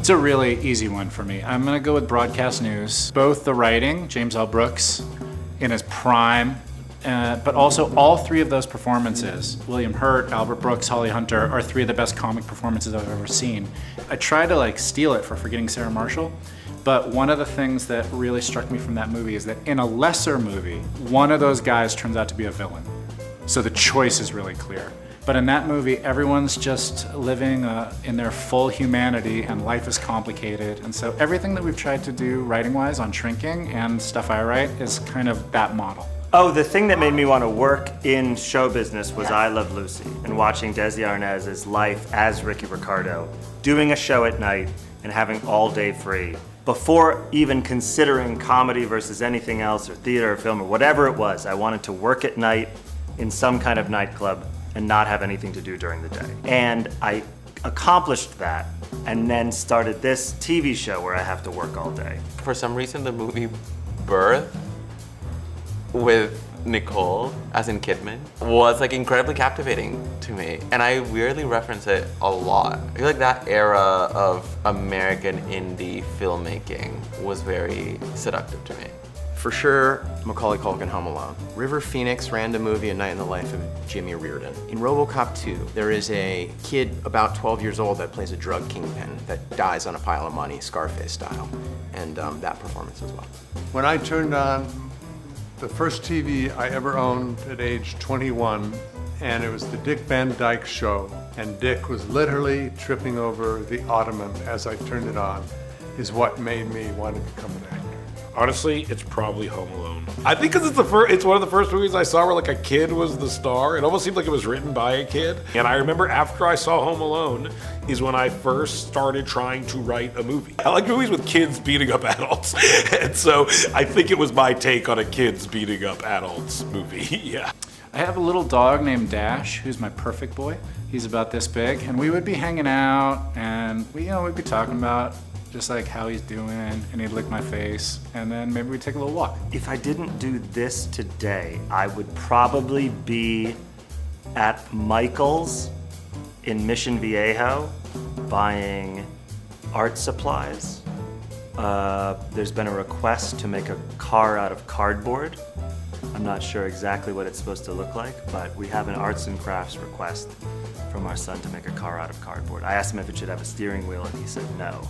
It's a really easy one for me. I'm gonna go with broadcast news. Both the writing, James L. Brooks in his prime, but also all three of those performances, William Hurt, Albert Brooks, Holly Hunter, are three of the best comic performances I've ever seen. I tried to like steal it for Forgetting Sarah Marshall, but one of the things that really struck me from that movie is that in a lesser movie, one of those guys turns out to be a villain. So the choice is really clear. But in that movie, everyone's just living in their full humanity and life is complicated. And so everything that we've tried to do writing-wise on Shrinking and stuff I write is kind of that model. Oh, the thing that made me want to work in show business was I Love Lucy and watching Desi Arnaz's life as Ricky Ricardo, doing a show at night and having all day free. Before even considering comedy versus anything else or theater or film or whatever it was, I wanted to work at night in some kind of nightclub and not have anything to do during the day. And I accomplished that and then started this TV show where I have to work all day. For some reason, the movie Birth with Nicole, as in Kidman, was like incredibly captivating to me. And I weirdly reference it a lot. I feel like that era of American indie filmmaking was very seductive to me. For sure, Macaulay Culkin, Home Alone. River Phoenix, Random Movie, A Night in the Life of Jimmy Reardon. In RoboCop 2, there is a kid about 12 years old that plays a drug kingpin that dies on a pile of money, Scarface style, and that performance as well. When I turned on the first TV I ever owned at age 21, and it was the Dick Van Dyke Show, and Dick was literally tripping over the ottoman as I turned it on, is what made me want to become an actor. Honestly, it's probably Home Alone. I think because it's one of the first movies I saw where like a kid was the star. It almost seemed like it was written by a kid. And I remember after I saw Home Alone is when I first started trying to write a movie. I like movies with kids beating up adults. And so I think it was my take on a kids beating up adults movie. Yeah. I have a little dog named Dash, who's my perfect boy. He's about this big, and we would be hanging out, and we'd be talking about just like how he's doing, and he'd lick my face, and then maybe we'd take a little walk. If I didn't do this today, I would probably be at Michael's in Mission Viejo buying art supplies. There's been a request to make a car out of cardboard. I'm not sure exactly what it's supposed to look like, but we have an arts and crafts request from our son to make a car out of cardboard. I asked him if it should have a steering wheel, and he said no.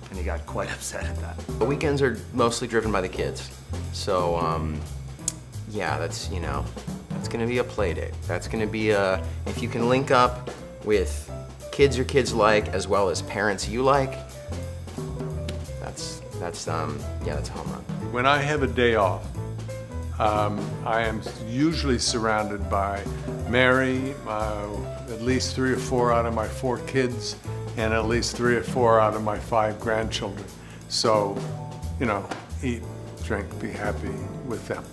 And he got quite upset at that. The weekends are mostly driven by the kids. So, yeah, that's gonna be a play date. That's gonna be if you can link up with kids your kids like, as well as parents you like, that's a home run. When I have a day off, I am usually surrounded by Mary, at least 3 or 4 out of my 4 kids, and at least 3 or 4 out of my 5 grandchildren. So, eat, drink, be happy with them.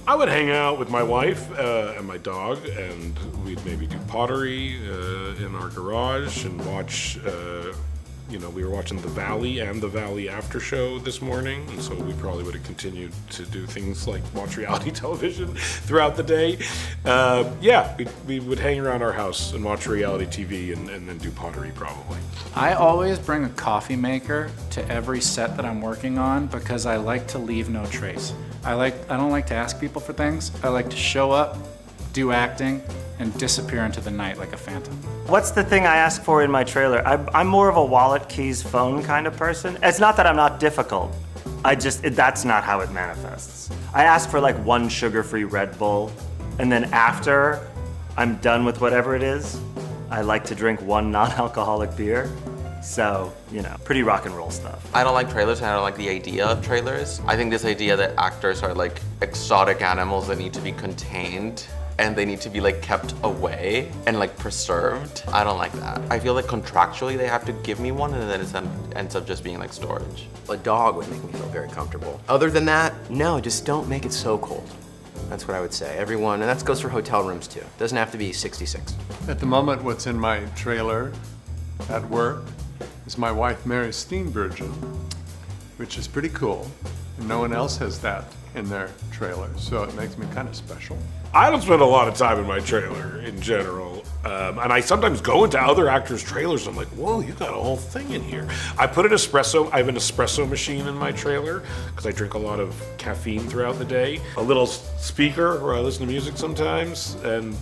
I would hang out with my wife and my dog, and we'd maybe do pottery in our garage and watch, we were watching The Valley and The Valley After Show this morning, and so we probably would have continued to do things like watch reality television throughout the day. We would hang around our house and watch reality TV and then do pottery probably. I always bring a coffee maker to every set that I'm working on because I like to leave no trace. I don't like to ask people for things. I like to show up, do acting, and disappear into the night like a phantom. What's the thing I ask for in my trailer? I'm more of a wallet, keys, phone kind of person. It's not that I'm not difficult. That's not how it manifests. I ask for like 1 sugar-free Red Bull, and then after I'm done with whatever it is, I like to drink 1 non-alcoholic beer. So, pretty rock and roll stuff. I don't like trailers, and I don't like the idea of trailers. I think this idea that actors are like exotic animals that need to be contained and they need to be like kept away and like preserved. I don't like that. I feel like contractually they have to give me one, and then it ends up just being like storage. A dog would make me feel very comfortable. Other than that, no, just don't make it so cold. That's what I would say. Everyone, and that goes for hotel rooms too. It doesn't have to be 66. At the moment, what's in my trailer at work is my wife Mary's steam virgin, which is pretty cool, and no one else has that. in their trailer, so it makes me kind of special. I don't spend a lot of time in my trailer in general. And I sometimes go into other actors' trailers and I'm like, whoa, you got a whole thing in here. I have an espresso machine in my trailer because I drink a lot of caffeine throughout the day. A little speaker where I listen to music sometimes, and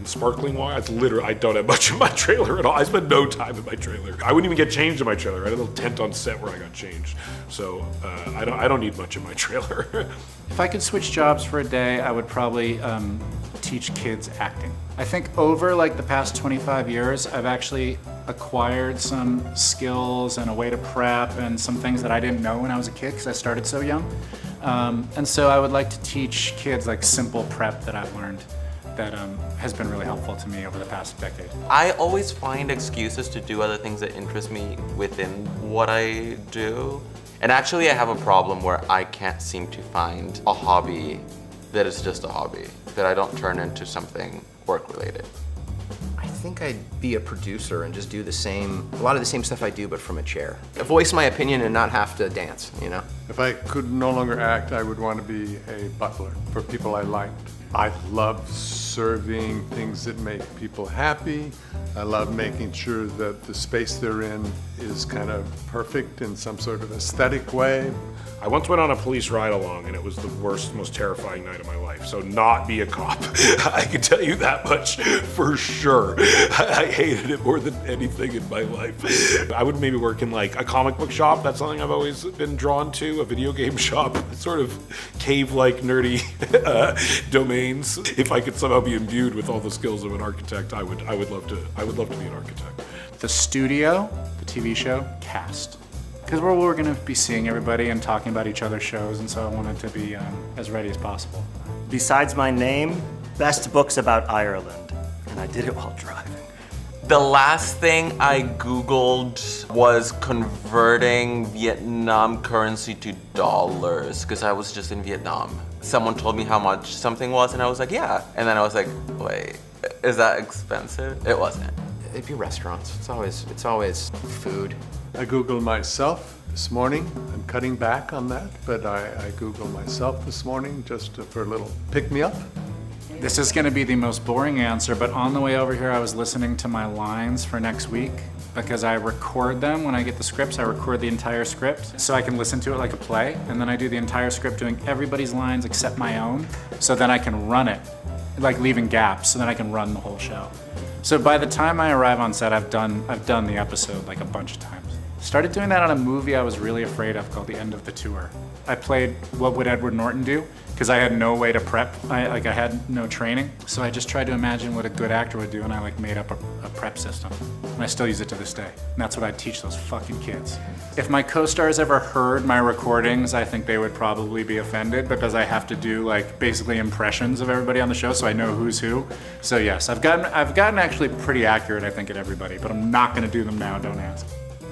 sparkling water. I don't have much in my trailer at all. I spend no time in my trailer. I wouldn't even get changed in my trailer. I had a little tent on set where I got changed. So I don't need much in my trailer. If I could switch jobs for a day, I would probably teach kids acting. I think over like the past 25 years, I've actually acquired some skills and a way to prep and some things that I didn't know when I was a kid because I started so young. And so I would like to teach kids like simple prep that I've learned that has been really helpful to me over the past decade. I always find excuses to do other things that interest me within what I do. And actually I have a problem where I can't seem to find a hobby that is just a hobby, that I don't turn into something work-related. I think I'd be a producer and just do a lot of the same stuff I do, but from a chair. Voice my opinion and not have to dance, you know? If I could no longer act, I would want to be a butler for people I liked. I love serving things that make people happy. I love making sure that the space they're in is kind of perfect in some sort of aesthetic way. I once went on a police ride-along, and it was the worst, most terrifying night of my life. So not be a cop. I can tell you that much for sure. I hated it more than anything in my life. I would maybe work in like a comic book shop. That's something I've always been drawn to. A video game shop, sort of cave-like nerdy domains. If I could somehow be imbued with all the skills of an architect, I would love to be an architect. The studio, the TV show, cast. Because we're going to be seeing everybody and talking about each other's shows, and so I wanted to be as ready as possible. Besides my name, best books about Ireland. And I did it while driving. The last thing I Googled was converting Vietnam currency to dollars, because I was just in Vietnam. Someone told me how much something was, and I was like, yeah. And then I was like, wait, is that expensive? It wasn't. It'd be restaurants. It's always food. I Googled myself this morning. I'm cutting back on that, but I Googled myself this morning just for a little pick-me-up. This is going to be the most boring answer, but on the way over here, I was listening to my lines for next week because I record them when I get the scripts. I record the entire script so I can listen to it like a play, and then I do the entire script doing everybody's lines except my own, so then I can run it, like leaving gaps, so then I can run the whole show. So by the time I arrive on set, I've done the episode like a bunch of times. Started doing that on a movie I was really afraid of called The End of the Tour. I played What Would Edward Norton Do? Because I had no way to prep. I had no training. So I just tried to imagine what a good actor would do, and I made up a prep system. And I still use it to this day. And that's what I teach those fucking kids. If my co-stars ever heard my recordings, I think they would probably be offended because I have to do basically impressions of everybody on the show so I know who's who. So yes, I've gotten actually pretty accurate, I think, at everybody, but I'm not gonna do them now, don't ask.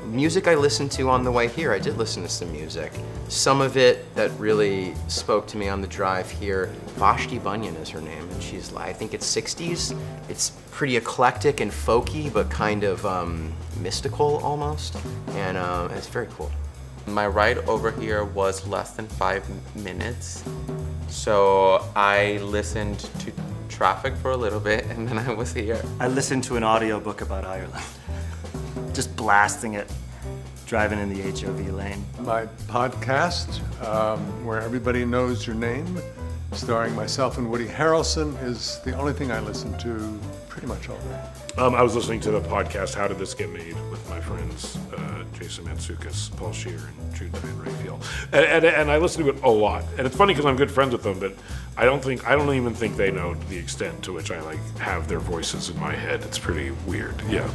Music I listened to on the way here, I did listen to some music. Some of it that really spoke to me on the drive here, Vashti Bunyan is her name, and she's, I think it's 60s. It's pretty eclectic and folky, but kind of mystical almost, and it's very cool. My ride over here was less than 5 minutes, so I listened to traffic for a little bit, and then I was here. I listened to an audiobook about Ireland. Just blasting it, driving in the HOV lane. My podcast, where everybody knows your name, starring myself and Woody Harrelson, is the only thing I listen to pretty much all day. I was listening to the podcast How Did This Get Made with my friends Jason Mantzoukas, Paul Scheer, and Jude and Raphael. And I listen to it a lot. And it's funny because I'm good friends with them, but I don't even think they know the extent to which I have their voices in my head. It's pretty weird. Yeah.